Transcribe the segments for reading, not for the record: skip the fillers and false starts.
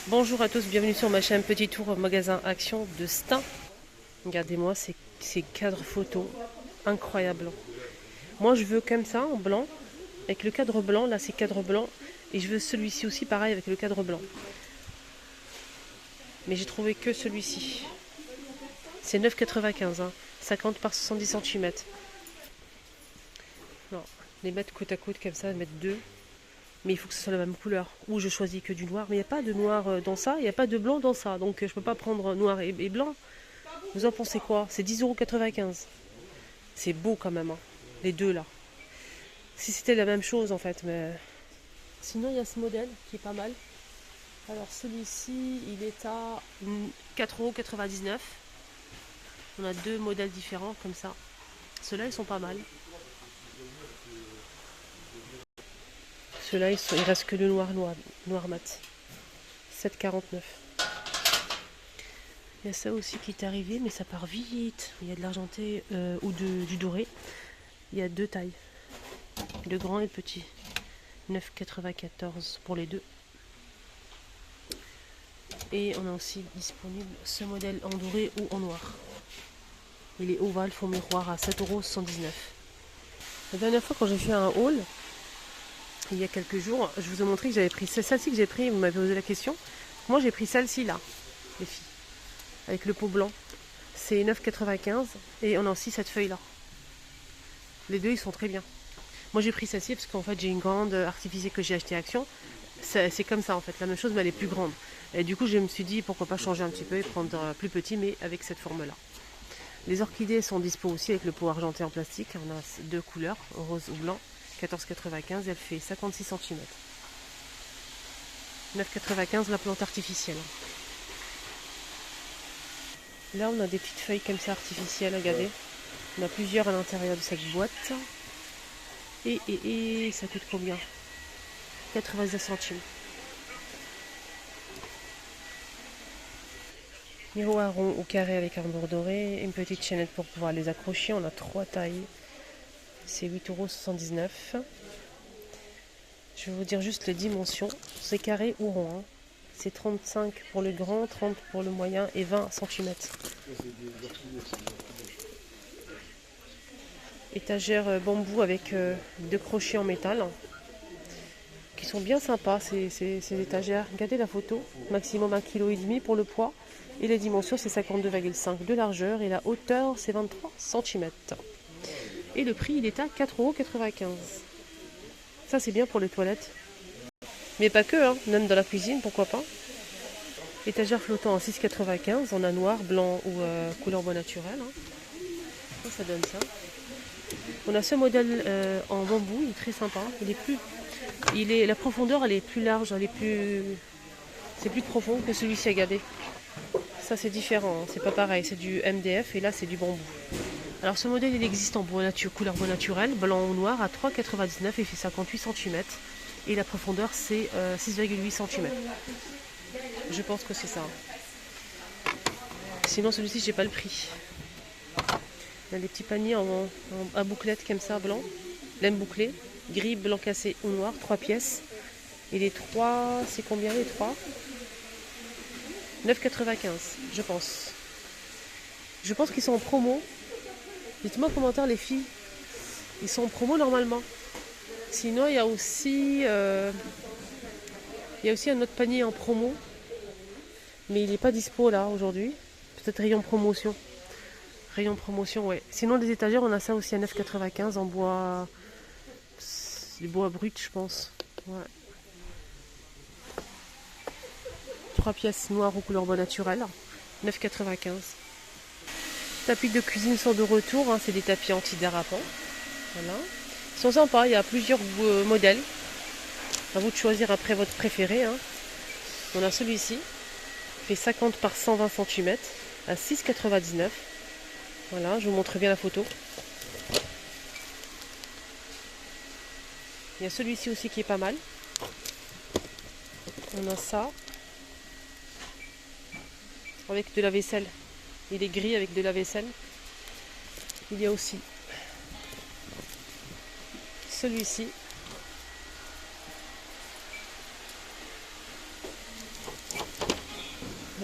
Bonjour à tous, bienvenue sur ma chaîne Petit Tour au magasin Action de Stein. Regardez-moi ces cadres photos, incroyables. Moi je veux comme ça, en blanc, avec le cadre blanc, là c'est cadre blanc, et je veux celui-ci aussi pareil avec le cadre blanc. Mais j'ai trouvé que celui-ci. C'est 9,95, hein, 50 par 70 cm. Non, les mettre côte à côte comme ça, mettre deux. Mais il faut que ce soit la même couleur. Ou je choisis que du noir. Mais il n'y a pas de noir dans ça, il n'y a pas de blanc dans ça. Donc je ne peux pas prendre noir et blanc. Vous en pensez quoi? C'est 10,95 €. C'est beau quand même, hein, les deux là. Si c'était la même chose en fait, mais... Sinon il y a ce modèle qui est pas mal. Alors celui-ci, il est à 4,99 €. On a deux modèles différents comme ça. Ceux-là, ils sont pas mal. Ceux-là, il reste que le noir mat. 7,49 €. Il y a ça aussi qui est arrivé, mais ça part vite. Il y a de l'argenté ou du doré. Il y a deux tailles. Le grand et le petit. 9,94 € pour les deux. Et on a aussi disponible ce modèle en doré ou en noir. Il est ovale, fond miroir à 7,79 €. La dernière fois quand j'ai fait un haul, il y a quelques jours, je vous ai montré que j'avais pris celle-ci que j'ai pris, vous m'avez posé la question. Moi j'ai pris celle-ci là, les filles, avec le pot blanc. C'est 9,95 € et on a aussi cette feuille là. Les deux ils sont très bien. Moi j'ai pris celle-ci parce qu'en fait j'ai une grande artificielle que j'ai acheté à Action. C'est comme ça en fait, la même chose mais elle est plus grande. Et du coup je me suis dit pourquoi pas changer un petit peu et prendre plus petit mais avec cette forme là. Les orchidées sont dispo aussi avec le pot argenté en plastique. On a deux couleurs, rose ou blanc. 14,95 €, elle fait 56 cm. 9,95 € la plante artificielle. Là on a des petites feuilles comme ça artificielles, regardez. On a plusieurs à l'intérieur de cette boîte. Et ça coûte combien? 99 centimes. Miroir rond ou carré avec un bord doré. Une petite chaînette pour pouvoir les accrocher. On a trois tailles. C'est 8,79 €. Je vais vous dire juste les dimensions. C'est carré ou rond, hein. C'est 35 pour le grand, 30 pour le moyen et 20 cm. Étagère bambou avec deux crochets en métal. Qui sont bien sympas ces étagères. Regardez la photo. Maximum 1,5 kg pour le poids. Et les dimensions c'est 52,5 de largeur. Et la hauteur c'est 23 cm. Et le prix il est à 4,95 €. Ça c'est bien pour les toilettes. Mais pas que, hein, même dans la cuisine, pourquoi pas. Étagère flottant à 6,95 €. On a noir, blanc ou couleur bois naturel. Hein. Ça donne ça. On a ce modèle en bambou, il est très sympa. La profondeur elle est plus large, c'est plus profond que celui-ci à garder. Ça c'est différent, hein, c'est pas pareil, c'est du MDF et là c'est du bambou. Alors ce modèle il existe en couleur bois naturel, blanc ou noir à 3,99 €, il fait 58 cm et la profondeur c'est 6,8 cm. Je pense que c'est ça. Sinon celui-ci j'ai pas le prix. Il y a des petits paniers à bouclettes comme ça, blanc, laine bouclée, gris, blanc cassé ou noir, 3 pièces. Et les 3, c'est combien les 3? 9,95 €, je pense. Je pense qu'ils sont en promo. Dites-moi en commentaire les filles. Ils sont en promo normalement. Sinon il y a aussi un autre panier en promo. Mais il n'est pas dispo là aujourd'hui. Peut-être rayon promotion. Rayon promotion, ouais. Sinon les étagères, on a ça aussi à 9,95 € en bois. Du bois brut, je pense. Ouais. 3 pièces noires aux couleurs bois naturel. 9,95 €. Tapis de cuisine sont de retour, hein, c'est des tapis antidérapants. Voilà. Ils sont sympas, il y a plusieurs modèles. À vous de choisir après votre préféré. Hein. On a celui-ci, fait 50 par 120 cm à 6,99 €. Voilà, je vous montre bien la photo. Il y a celui-ci aussi qui est pas mal. On a ça. Avec de la vaisselle. Il est gris avec de la vaisselle. Il y a aussi celui-ci.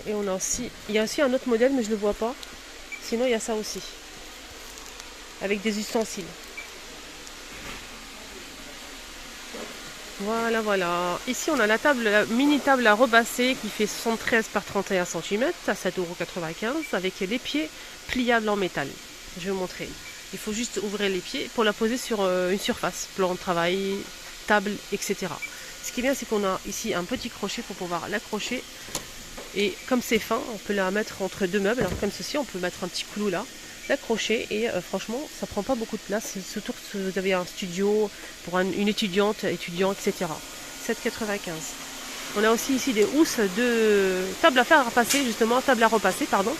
Et on a aussi, il y a aussi un autre modèle, mais je ne le vois pas. Sinon, il y a ça aussi. Avec des ustensiles. Voilà, voilà. Ici, on a la table, la mini table à rebasser qui fait 73 par 31 cm à 7,95 € avec les pieds pliables en métal. Je vais vous montrer. Il faut juste ouvrir les pieds pour la poser sur une surface, plan de travail, table, etc. Ce qui est bien, c'est qu'on a ici un petit crochet pour pouvoir l'accrocher. Et comme c'est fin, on peut la mettre entre deux meubles, alors comme ceci. On peut mettre un petit clou là, l'accrocher et franchement, ça prend pas beaucoup de place. Surtout si vous avez un studio pour une étudiant, etc. 7,95 €. On a aussi ici des housses de table à faire repasser, justement, table à repasser, pardon.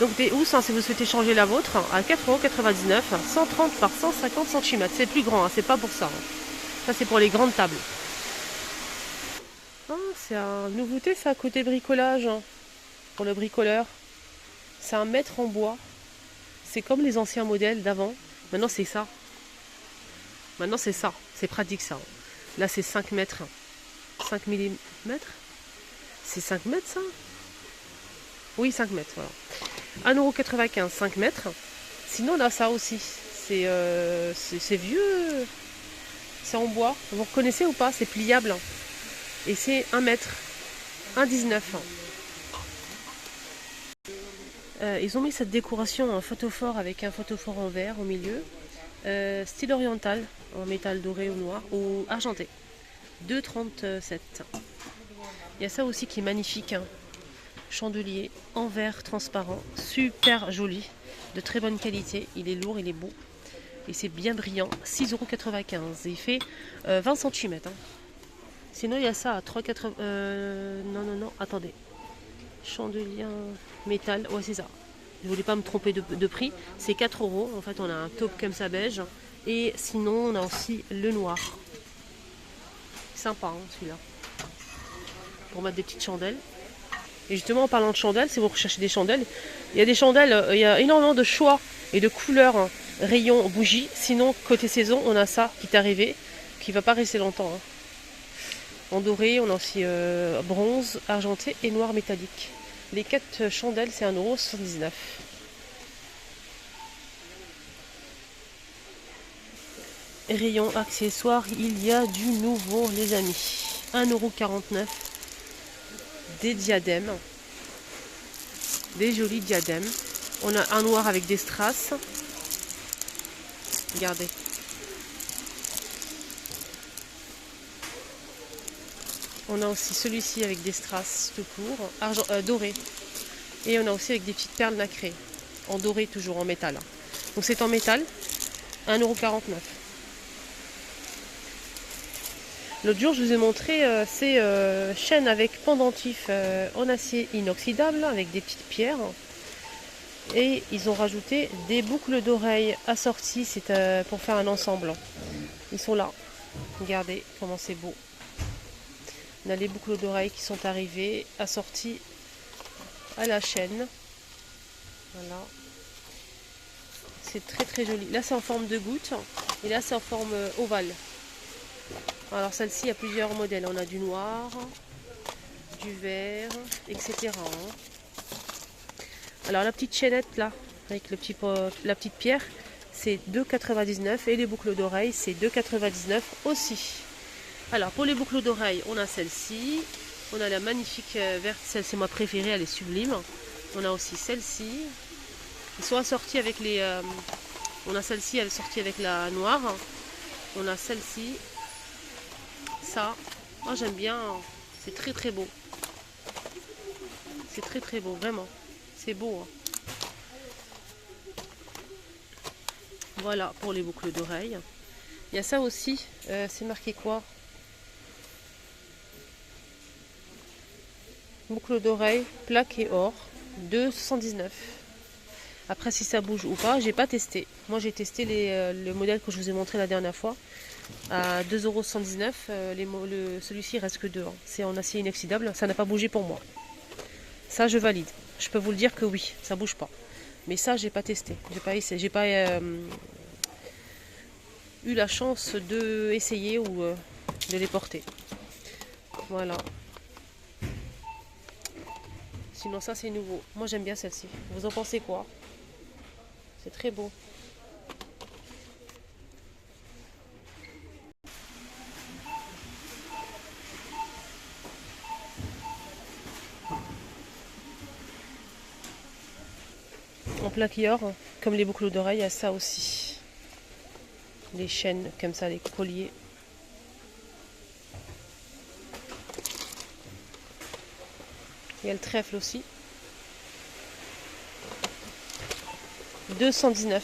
Donc des housses, si vous souhaitez changer la vôtre, à 4,99 €, 130 par 150 cm. C'est plus grand, c'est pas pour ça. Ça, c'est pour les grandes tables. Ah, c'est une nouveauté, ça, côté bricolage, pour le bricoleur. C'est un mètre en bois. C'est comme les anciens modèles d'avant. Maintenant, c'est ça. Maintenant, c'est ça. C'est pratique, ça. Là, c'est 5 mètres. 5 mm. C'est 5 mètres, ça? Oui, 5 mètres, voilà. 1,95 €, 5 mètres. Sinon, là, ça aussi. C'est vieux. C'est en bois. Vous reconnaissez ou pas? C'est pliable. Et c'est 1 mètre. 1,19 €. Ils ont mis cette décoration en photophore avec un photophore en verre au milieu. Style oriental, en métal doré ou noir, ou argenté. 2,37 €. Il y a ça aussi qui est magnifique. Chandelier en verre transparent, super joli, de très bonne qualité. Il est lourd, il est beau. Et c'est bien brillant. 6,95 €. Il fait 20 cm. Sinon, il y a ça à 3,80 €. Non, attendez. Chandelier métal, ouais, c'est ça. Je voulais pas me tromper de prix. C'est 4 €. En fait, on a un taupe comme ça beige. Et sinon, on a aussi le noir. Sympa, celui-là. Pour mettre des petites chandelles. Et justement, en parlant de chandelles, si vous recherchez des chandelles, il y a des chandelles, il y a énormément de choix et de couleurs, rayons, bougies. Sinon, côté saison, on a ça qui est arrivé, qui ne va pas rester longtemps. En doré, on a aussi bronze, argenté et noir métallique. Les 4 chandelles, c'est 1,79 €. Rayon accessoires, il y a du nouveau, les amis. 1,49 €. Des diadèmes. Des jolis diadèmes. On a un noir avec des strass. Regardez. On a aussi celui-ci avec des strass tout court, doré. Et on a aussi avec des petites perles nacrées. En doré, toujours en métal. Donc c'est en métal. 1,49 €. L'autre jour, je vous ai montré ces chaînes avec pendentif en acier inoxydable avec des petites pierres. Et ils ont rajouté des boucles d'oreilles assorties, c'est pour faire un ensemble. Ils sont là. Regardez comment c'est beau. On a les boucles d'oreilles qui sont arrivées, assorties à la chaîne. Voilà. C'est très très joli. Là, c'est en forme de goutte. Et là, c'est en forme ovale. Alors celle-ci, il y a plusieurs modèles. On a du noir, du vert, etc. Alors la petite chaînette là, avec la petite pierre, c'est 2,99 € et les boucles d'oreilles, c'est 2,99 € aussi. Alors pour les boucles d'oreilles, on a celle-ci. On a la magnifique verte, celle c'est ma préférée, elle est sublime. On a aussi celle-ci. Ils sont assortis avec les... on a celle-ci assortie avec la noire. On a celle-ci. Ça, moi j'aime bien, c'est très très beau. C'est très très beau, vraiment. C'est beau. Hein. Voilà pour les boucles d'oreilles. Il y a ça aussi, c'est marqué quoi? Boucle d'oreille, plaque et or, 2,79 €. Après si ça bouge ou pas, j'ai pas testé. Moi j'ai testé le modèle que je vous ai montré la dernière fois. À 2,79 €, celui-ci reste que 2. Hein. C'est en acier inoxydable, ça n'a pas bougé pour moi. Ça je valide. Je peux vous le dire que oui, ça bouge pas. Mais ça j'ai pas testé. J'ai pas eu la chance de essayer ou de les porter. Voilà. Sinon ça c'est nouveau. Moi j'aime bien celle-ci. Vous en pensez quoi? C'est très beau. En plaquilleur, comme les boucles d'oreilles, il y a ça aussi. Les chaînes comme ça, les colliers. Il y a le trèfle aussi. 219.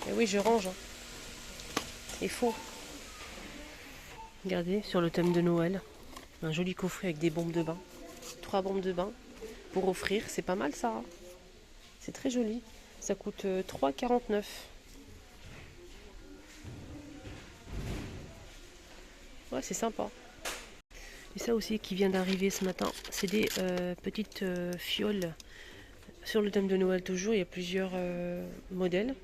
Et oui, je range. Il faut. Regardez, sur le thème de Noël, un joli coffret avec des bombes de bain. 3 bombes de bain pour offrir. C'est pas mal ça. Hein. C'est très joli. Ça coûte 3,49. Ouais, c'est sympa. Et ça aussi qui vient d'arriver ce matin, c'est des petites fioles. Sur le thème de Noël toujours, il y a plusieurs modèles,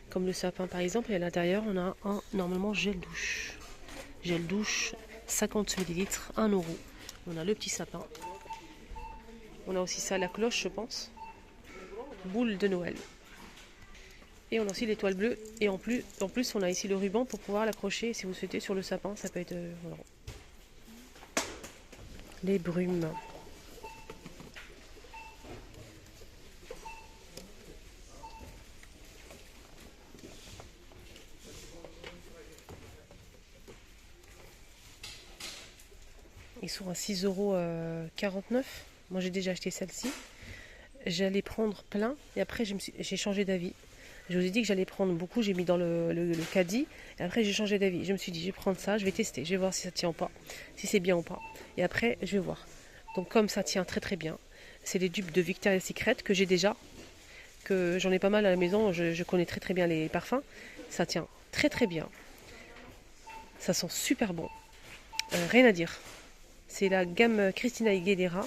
comme le sapin par exemple, et à l'intérieur on a un normalement gel douche. Gel douche, 50 ml, 1 €. On a le petit sapin. On a aussi ça, la cloche je pense. Boule de Noël. Et on a aussi l'étoile bleue. Et en plus on a ici le ruban pour pouvoir l'accrocher si vous souhaitez sur le sapin. Ça peut être... voilà. Les brumes. Ils sont à 6,49 €. Moi j'ai déjà acheté celle-ci. J'allais prendre plein et après j'ai changé d'avis. Je vous ai dit que j'allais prendre beaucoup, j'ai mis dans le caddie et après j'ai changé d'avis. Je me suis dit je vais prendre ça, je vais tester, je vais voir si ça tient ou pas, si c'est bien ou pas. Et après je vais voir. Donc comme ça tient très très bien, c'est les dupes de Victoria's Secret que j'ai déjà, que j'en ai pas mal à la maison, je connais très très bien les parfums. Ça tient très très bien. Ça sent super bon. Rien à dire. C'est la gamme Christina Aguilera.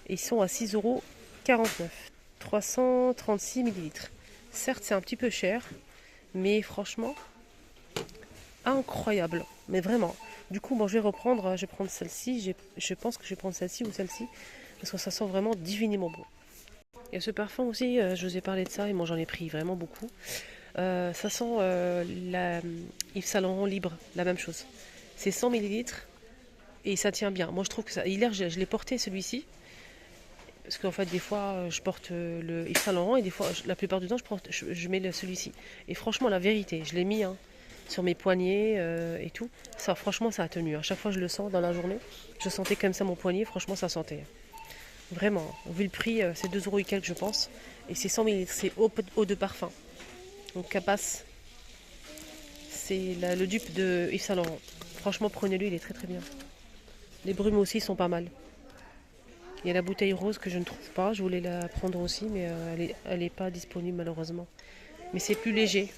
Ils sont à 6,49 €. 336 ml. Certes, c'est un petit peu cher, mais franchement, incroyable. Mais vraiment. Du coup, bon, je vais reprendre, je vais prendre celle-ci. Je pense que je vais prendre celle-ci ou celle-ci, parce que ça sent vraiment divinement bon. Et ce parfum aussi, je vous ai parlé de ça, et moi j'en ai pris vraiment beaucoup. Ça sent la Yves Saint Laurent Libre, la même chose. C'est 100 ml et ça tient bien. Moi je trouve que ça. Hier, je l'ai porté celui-ci. Parce qu'en fait, des fois, je porte le Yves Saint Laurent et des fois, la plupart du temps, je mets celui-ci. Et franchement, la vérité, je l'ai mis sur mes poignets et tout. Ça, franchement, ça a tenu. À chaque fois, je le sens dans la journée. Je sentais comme ça mon poignet. Franchement, ça sentait. Vraiment. Vu le prix, c'est 2 € et quelques, je pense. Et c'est 100 ml. C'est eau de parfum. Donc, Capas, c'est le dupe de Yves Saint Laurent. Franchement, prenez-le, il est très très bien. Les brumes aussi sont pas mal. Il y a la bouteille rose que je ne trouve pas. Je voulais la prendre aussi, mais elle est pas disponible malheureusement. Mais c'est plus léger.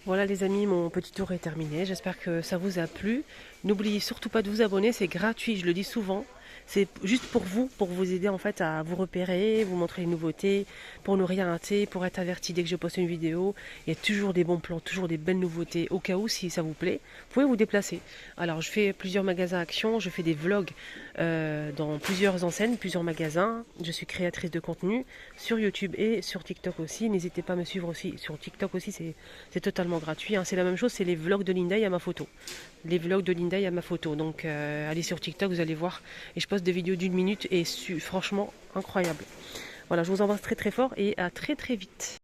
Voilà les amis, mon petit tour est terminé. J'espère que ça vous a plu. N'oubliez surtout pas de vous abonner, c'est gratuit, je le dis souvent. C'est juste pour vous aider en fait à vous repérer, vous montrer les nouveautés, pour ne rien rater, pour être averti dès que je poste une vidéo. Il y a toujours des bons plans, toujours des belles nouveautés. Au cas où, si ça vous plaît, vous pouvez vous déplacer. Alors, je fais plusieurs magasins Action, je fais des vlogs dans plusieurs enseignes, plusieurs magasins. Je suis créatrice de contenu sur YouTube et sur TikTok aussi. N'hésitez pas à me suivre aussi. Sur TikTok aussi, c'est totalement gratuit. Hein. C'est la même chose, c'est les vlogs de Linda à ma photo. Les vlogs de Linda à ma photo. Donc, allez sur TikTok, vous allez voir. Et je poste des vidéos d'1 minute et franchement incroyable. Voilà, je vous embrasse très très fort et à très très vite.